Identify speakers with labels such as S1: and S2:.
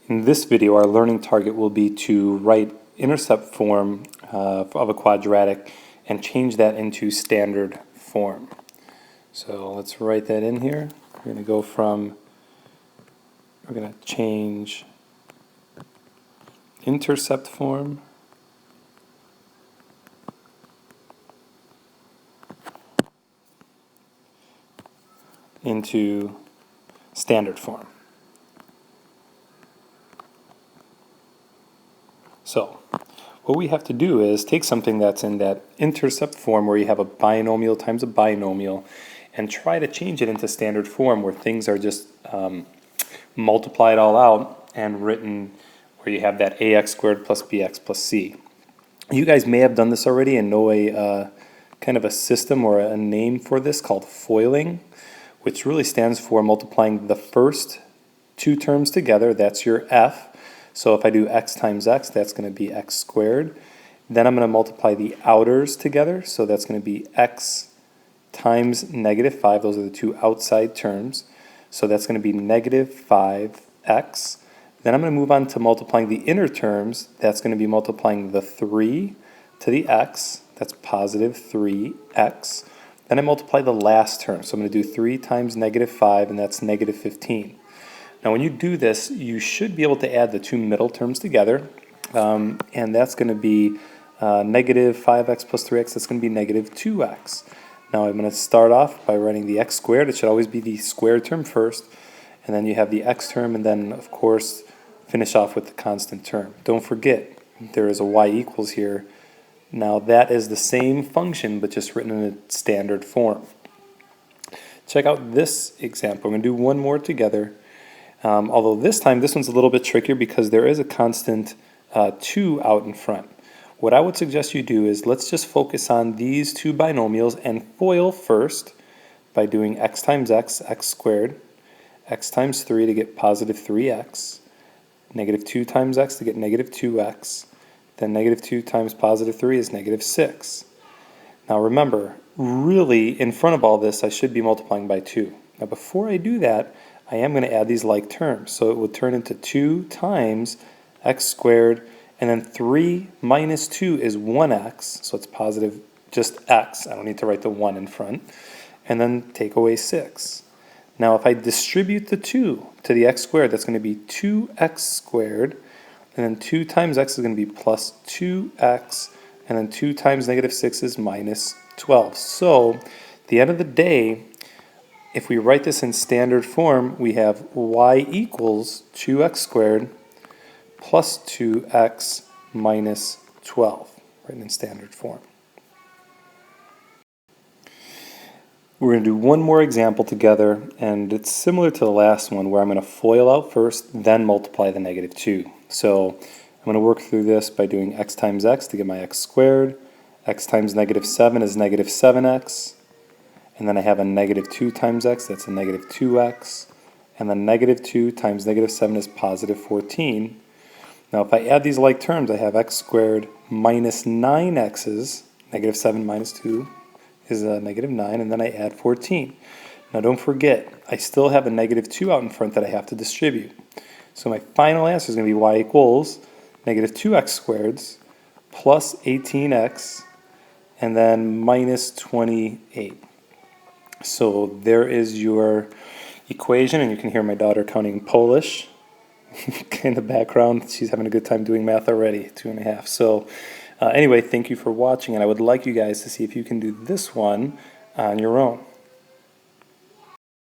S1: In this video, our learning target will be to write intercept form of a quadratic and change that into standard form. So let's write that in here. We're going to change intercept form into standard form. So what we have to do is take something that's in that intercept form where you have a binomial times a binomial and try to change it into standard form where things are just multiplied all out and written where you have that ax squared plus bx plus c. You guys may have done this already and know a kind of a system or a name for this called foiling, which really stands for multiplying the first two terms together. That's your f. So if I do x times x, that's going to be x squared. Then I'm going to multiply the outers together. So that's going to be x times negative 5. Those are the two outside terms. So that's going to be negative 5x. Then I'm going to move on to multiplying the inner terms. That's going to be multiplying the 3 to the x. That's positive 3x. Then I multiply the last term. So I'm going to do 3 times negative 5, and that's negative 15. Now when you do this, you should be able to add the two middle terms together, and that's going to be negative 5x plus 3x. That's going to be negative 2x. Now I'm going to start off by writing the x squared. It should always be the squared term first, and then you have the x term, and then of course finish off with the constant term. Don't forget, there is a y equals here. Now that is the same function, but just written in a standard form. Check out this example. I'm going to do one more together. Although this time, this one's a little bit trickier because there is a constant 2 out in front. What I would suggest you do is let's just focus on these two binomials and FOIL first by doing x times x, x squared, x times 3 to get positive 3x, negative 2 times x to get negative 2x, then negative 2 times positive 3 is negative 6. Now remember, really in front of all this, I should be multiplying by 2. Now before I do that, I am going to add these like terms. So it would turn into 2 times x squared, and then 3 minus 2 is 1x, so it's positive just x. I don't need to write the 1 in front. And then take away 6. Now if I distribute the 2 to the x squared, that's going to be 2x squared, and then 2 times x is going to be plus 2x, and then 2 times negative 6 is minus 12. So at the end of the day, if we write this in standard form, we have y equals 2x squared plus 2x minus 12, written in standard form. We're going to do one more example together, and it's similar to the last one where I'm going to FOIL out first, then multiply the negative 2. So I'm going to work through this by doing x times x to get my x squared. X times negative 7 is negative 7x. And then I have a negative 2 times x, that's a negative 2x. And then negative 2 times negative 7 is positive 14. Now if I add these like terms, I have x squared minus 9x's, negative 7 minus 2 is a negative 9, and then I add 14. Now don't forget, I still have a negative 2 out in front that I have to distribute. So my final answer is going to be y equals negative 2x squared plus 18x, and then minus 28. So there is your equation, and you can hear my daughter counting Polish in the background. She's having a good time doing math already, 2.5. So anyway, thank you for watching, and I would like you guys to see if you can do this one on your own.